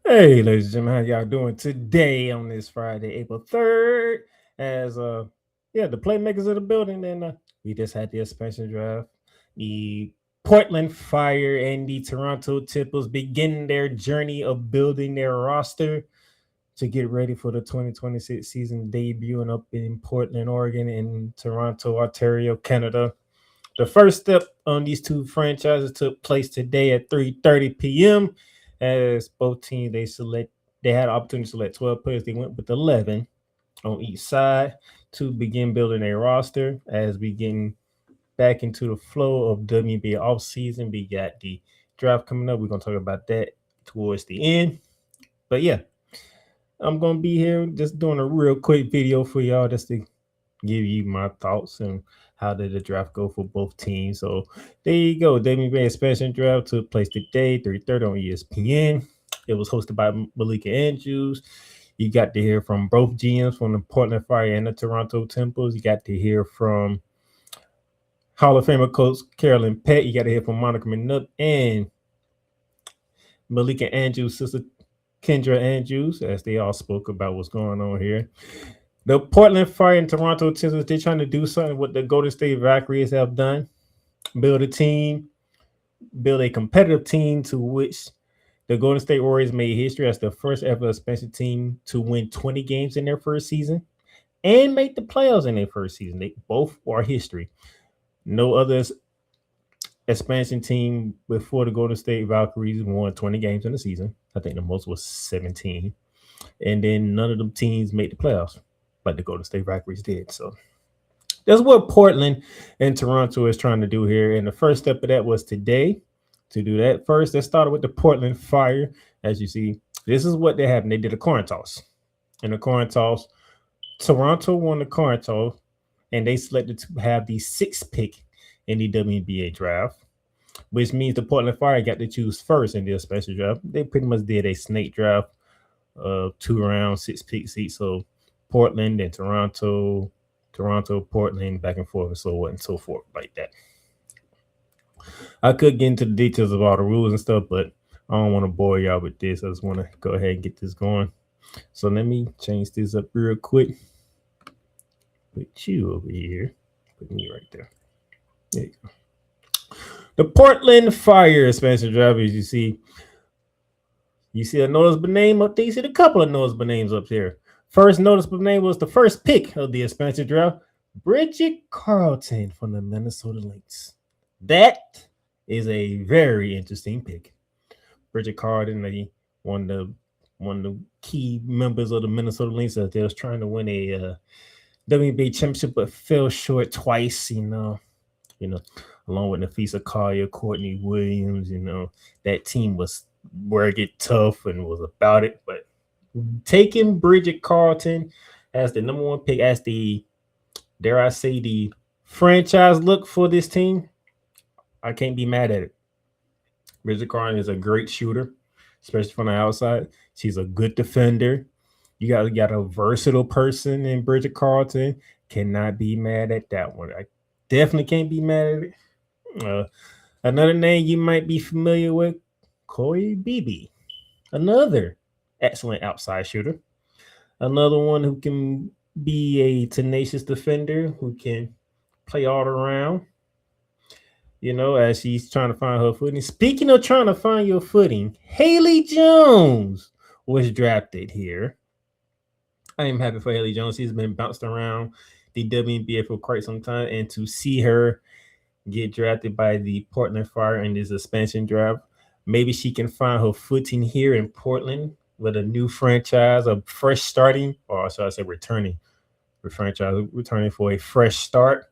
Hey, ladies and gentlemen, how y'all doing today on this Friday, April 3rd? As the playmakers of the building, and we just had the expansion draft. The Portland Fire and the Toronto Timbers begin their journey of building their roster to get ready for the 2026 season debuting up in Portland, Oregon, and Toronto, Ontario, Canada. The first step on these two franchises took place today at 3:30 p.m. As both teams they had an opportunity to select 12 players. They went with 11 on each side to begin building a roster. As we get back into the flow of WNBA offseason, we got the draft coming up. We're gonna talk about that towards the end. But yeah, I'm gonna be here just doing a real quick video for y'all just to give you my thoughts and how did the draft go for both teams. So there you go. WNBA Expansion Draft took place today, 3:30 on ESPN. It was hosted by Malika Andrews. You got to hear from both GMs from the Portland Fire and the Toronto Timbers. You got to hear from Hall of Famer coach Carolyn Pett. You got to hear from Monica Minook and Malika Andrews' sister Kendra Andrews, as they all spoke about what's going on here. The Portland Fire and Toronto Timbers, they're trying to do something what the Golden State Valkyries have done. Build a team, build a competitive team to which the Golden State Warriors made history as the first ever expansion team to win 20 games in their first season and make the playoffs in their first season. They both are history. No other expansion team before the Golden State Valkyries won 20 games in the season. I think the most was 17. And then none of them teams made the playoffs, like the Golden State Valkyries did. So that's what Portland and Toronto is trying to do here. And the first step of that was today. To do that, first, they started with the Portland Fire. As you see, this is what they happened. They did a coin toss. In the coin toss, Toronto won the coin toss, and they selected to have the sixth pick in the WNBA draft, which means the Portland Fire got to choose first in the special draft. They pretty much did a snake draft of 2 rounds, 6 pick seats. So Portland and Toronto, Portland, back and forth, and so on and so forth, like that. I could get into the details of all the rules and stuff, but I don't want to bore y'all with this. I just want to go ahead and get this going. So let me change this up real quick. Put you over here. Put me right there. There you go. The Portland Fire expansion draft, as you see a noticeable name up there. You see a couple of noticeable names up there. First noticeable name was the first pick of the expansion draft, Bridget Carleton from the Minnesota Lynx. That is a very interesting pick. Bridget Carleton, one of the key members of the Minnesota Lynx, that they was trying to win a WNBA championship, but fell short twice. Along with Nafisa Collier, Courtney Williams. That team was rugged, tough, and was about it. But taking Bridget Carleton as the number one pick, as the, dare I say, the franchise look for this team, I can't be mad at it. Bridget Carleton is a great shooter, especially from the outside. She's a good defender. You got a versatile person in Bridget Carleton. Cannot be mad at that one. I definitely can't be mad at it. Another name you might be familiar with, Chloe Beebe. Another excellent outside shooter. Another one who can be a tenacious defender, who can play all around. As she's trying to find her footing. Speaking of trying to find your footing, Haley Jones was drafted here. I am happy for Haley Jones. She's been bounced around the WNBA for quite some time, and to see her get drafted by the Portland Fire in this expansion draft, maybe she can find her footing here in Portland with a new franchise, a fresh starting, or should I say returning for a fresh start.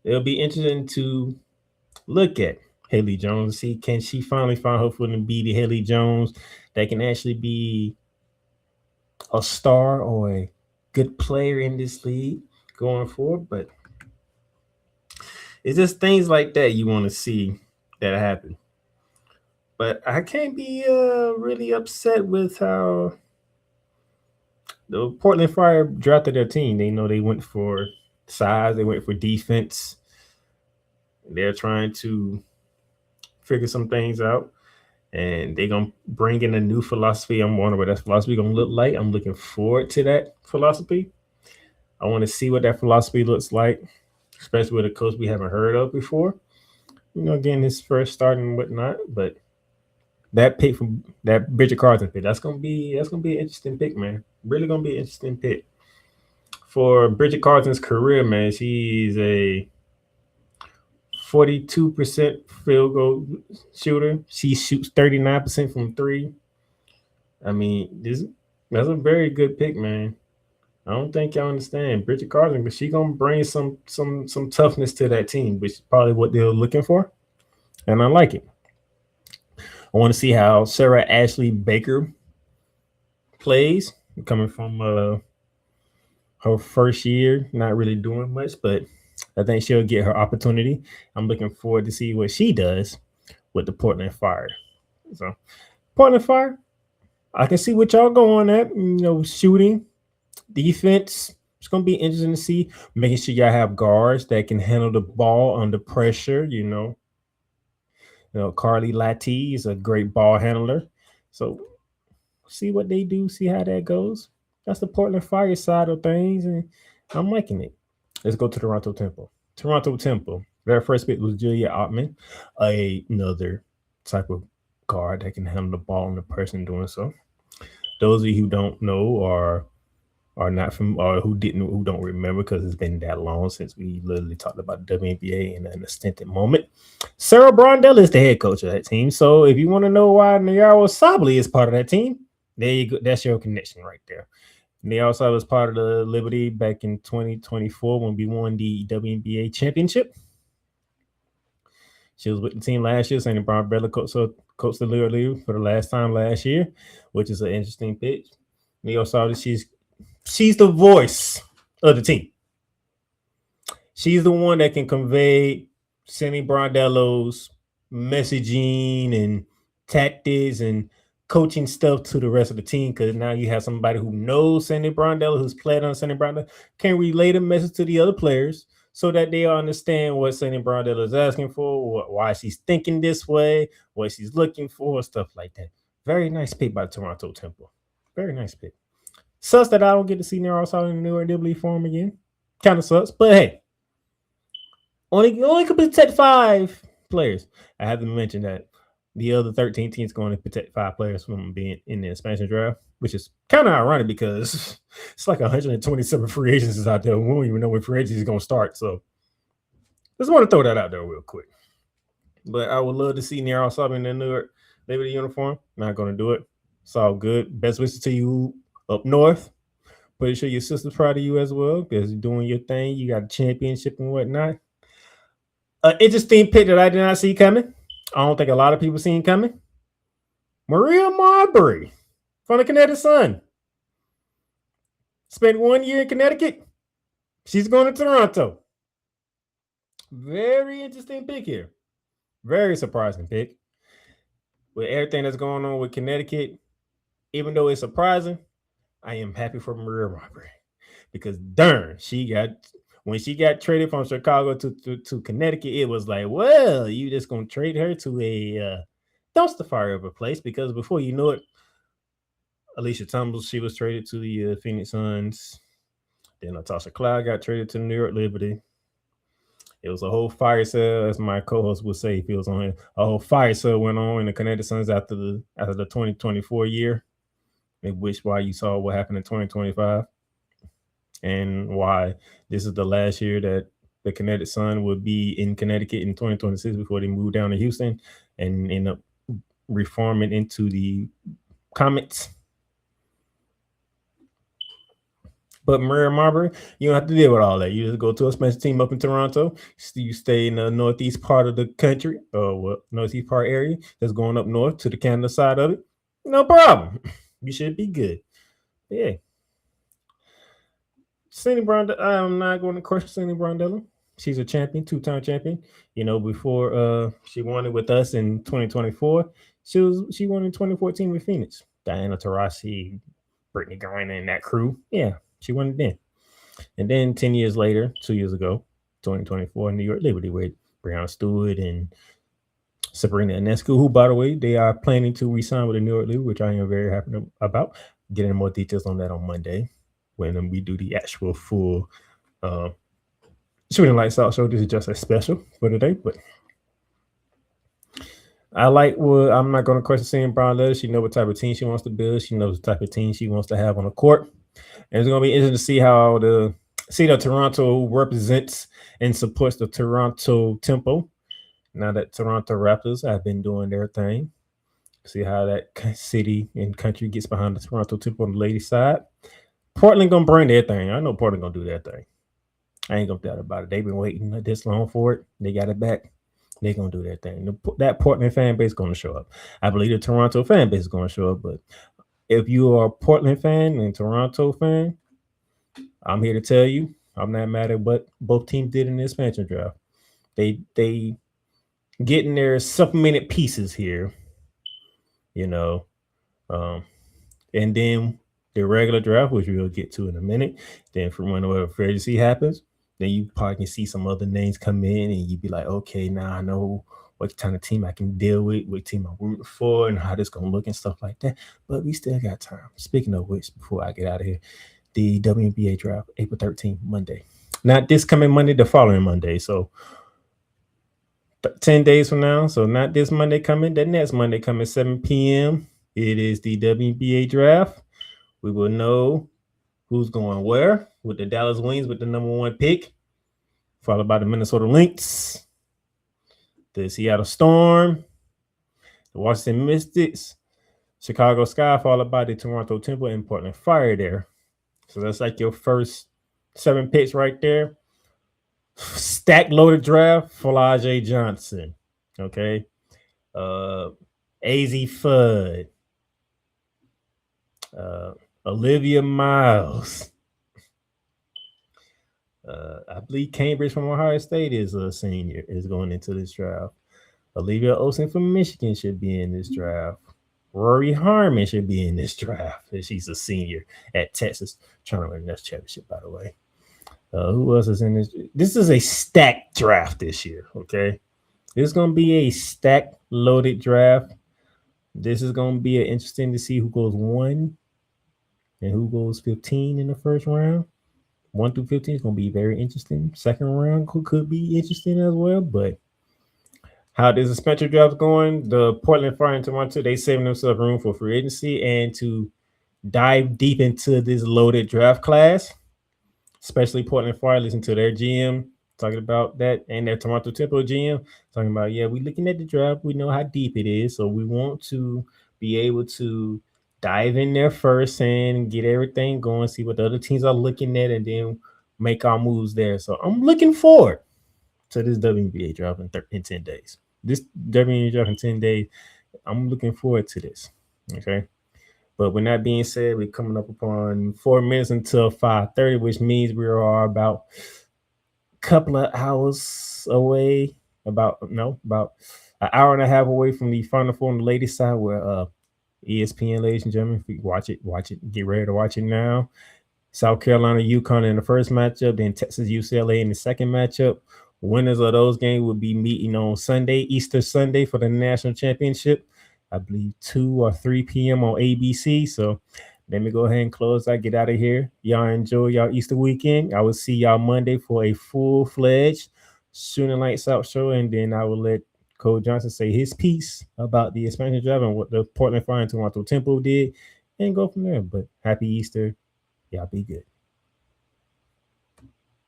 It'll be interesting to look at Haley Jones, see can she finally find her footing and be the Haley Jones that can actually be a star or a good player in this league going forward. But it's just things like that you want to see that happen. But I can't be really upset with how the Portland Fire drafted their team. They know they went for size, they went for defense. They're trying to figure some things out. and they're gonna bring in a new philosophy. I'm wondering what that philosophy gonna look like. I'm looking forward to that philosophy. I want to see what that philosophy looks like, especially with a coach we haven't heard of before. Again, his first start and whatnot. But that pick from that Bridget Carlton pick, that's gonna be an interesting pick, man. Really gonna be an interesting pick for Bridget Carlton's career, man. She's a 42% field goal shooter. She shoots 39% from three. I mean, that's a very good pick, man. I don't think y'all understand Bridget Carlton, but she gonna bring some toughness to that team, which is probably what they're looking for, and I like it. I want to see how Sarah Ashley Baker plays, coming from her first year, not really doing much, but I think she'll get her opportunity. I'm looking forward to see what she does with the Portland Fire. So Portland Fire, I can see what y'all going at. Shooting, defense. It's gonna be interesting to see. Making sure y'all have guards that can handle the ball under pressure. Carly Latte is a great ball handler. So see what they do, see how that goes. That's the Portland Fire side of things, and I'm liking it. Let's go to Toronto Temple. Toronto Temple. Their first pick was Julia Ottman, another type of guard that can handle the ball and the person doing so. Those of you who don't know or are not from or who don't remember because it's been that long since we literally talked about WNBA in an extended moment. Sarah Brondell is the head coach of that team. So if you want to know why Nyara Sably is part of that team, there you go. That's your connection right there. Nyara Sably was part of the Liberty back in 2024 when we won the WNBA championship. She was with the team last year. Sandy Brown Bella coached the Liberty for the last time last year, which is an interesting pitch. Nyara Sably, she's the voice of the team. She's the one that can convey Sandy Brondello's messaging and tactics and coaching stuff to the rest of the team, because now you have somebody who knows Sandy Brondello, who's played on Sandy Brondello, can relay the message to the other players so that they understand what Sandy Brondello is asking for, why she's thinking this way, what she's looking for, stuff like that. Very nice pick by Toronto Temple. Very nice pick. Sucks that I don't get to see Nero outside in the New York Liberty form again. Kind of sucks, but hey, only could protect 5 players. I have to mention that the other 13 teams going to protect 5 players from being in the expansion draft, which is kind of ironic because it's like 127 free agents out there. We don't even know when free agency is going to start. So just want to throw that out there real quick. But I would love to see Nero outside in the New York Liberty uniform. Not going to do it. It's all good. Best wishes to you up north. Pretty sure your sister's proud of you as well because you're doing your thing. You got a championship and whatnot. An interesting pick that I did not see coming. I don't think a lot of people seen coming. Maria Marbury from the Connecticut Sun. Spent 1 year in Connecticut. She's going to Toronto. Very interesting pick here. Very surprising pick. With everything that's going on with Connecticut, even though it's surprising, I am happy for Maria Marbury because darn, when she got traded from Chicago to Connecticut, it was like, well, you just gonna trade her to a dumpster fire of a place because before you know it, Alicia Tumbles, she was traded to the Phoenix Suns. Then Natasha Cloud got traded to the New York Liberty. It was a whole fire sale, as my co-host would say if he was on here. A whole fire sale went on in the Connecticut Suns after the 2024 year, which why you saw what happened in 2025. And why this is the last year that the Connecticut Sun would be in Connecticut in 2026 before they move down to Houston and end up reforming into the Comets. But Maria Marbury, you don't have to deal with all that. You just go to a special team up in Toronto. You stay in the northeast part of the country, or northeast part area that's going up north to the Canada side of it. No problem. You should be good. Yeah. Cindy Brondell, I'm not going to question Cindy Brondell. She's a champion, 2-time champion. Before she won it with us in 2024, she won in 2014 with Phoenix. Diana Taurasi, Brittany Griner, and that crew. Yeah, she won it then. And then 10 years later, 2 years ago, 2024, New York Liberty with Breonna Stewart and Sabrina Ionescu, who, by the way, they are planning to resign with the New York League, which I am very happy about. Getting more details on that on Monday when we do the actual full Shooting Lights Out show. This is just a special for today, but I like what I'm not going to question seeing Brown Letters. She knows what type of team she wants to build. She knows the type of team she wants to have on the court. And it's going to be interesting to see how the Toronto represents and supports the Toronto tempo. Now that Toronto Raptors have been doing their thing, see how that city and country gets behind the Toronto tempo on the ladies' side. Portland gonna bring their thing. I know Portland gonna do their thing. I ain't gonna doubt about it. They've been waiting this long for it. They got it back. They're gonna do their thing. That Portland fan base is gonna show up. I believe the Toronto fan base is gonna show up. But if you are a Portland fan and Toronto fan, I'm here to tell you, I'm not mad at what both teams did in the expansion draft. They getting their supplemented pieces here, you know, and then the regular draft, which we'll get to in a minute. Then from whenever free agency happens, then you probably can see some other names come in, and you'd be like, okay, now I know what kind of team I can deal with, what team I'm rooting for, and how this gonna look and stuff like that. But we still got time. Speaking of which, before I get out of here, the WNBA draft, April 13th, Monday. Not this coming Monday, the following Monday. So 10 days from now. So not this Monday coming, the next Monday coming, 7 p.m. It is the WNBA draft. We will know who's going where with the Dallas Wings with the number 1 pick, followed by the Minnesota Lynx, the Seattle Storm, the Washington Mystics, Chicago Sky, followed by the Toronto Temple and Portland Fire there. So that's like your first 7 picks right there. Stack loaded draft for Flajay Johnson. Okay. AZ Fudd. Olivia Miles. I believe Cambridge from Ohio State is a senior, is going into this draft. Olivia Olsen from Michigan should be in this draft. Rory Harmon should be in this draft. She's a senior at Texas, trying to win the championship, by the way. Who else is in this? This is a stacked draft this year, okay? This is going to be a stacked, loaded draft. This is going to be interesting to see who goes 1 and who goes 15 in the first round. 1 through 15 is going to be very interesting. Second round could be interesting as well, but how this expansion draft going, the Portland Fire and Toronto, they saving themselves room for free agency and to dive deep into this loaded draft class, especially Portland Fire. Listen to their GM talking about that, and their Toronto Temple GM talking about, yeah, we're looking at the draft. We know how deep it is, so we want to be able to dive in there first and get everything going, see what the other teams are looking at, and then make our moves there. So I'm looking forward to this WNBA draft in 10 days. This WNBA draft in 10 days, I'm looking forward to this. Okay. But with that being said, we're coming up upon 4 minutes until 5:30, which means we are about a couple of hours away, about an hour and a half away from the Final Four on the ladies' side, where ESPN, ladies and gentlemen, if you watch it, get ready to watch it now. South Carolina, UConn in the first matchup, then Texas, UCLA in the second matchup. Winners of those games will be meeting on Sunday, Easter Sunday, for the national championship. I believe 2 or 3 p.m. on ABC. So let me go ahead and close. I get out of here. Y'all enjoy y'all Easter weekend. I will see y'all Monday for a full-fledged Shooting Lights Out show, and then I will let Cole Johnson say his piece about the expansion draft and what the Portland Fire and Toronto Temple did, and go from there. But happy Easter. Y'all be good.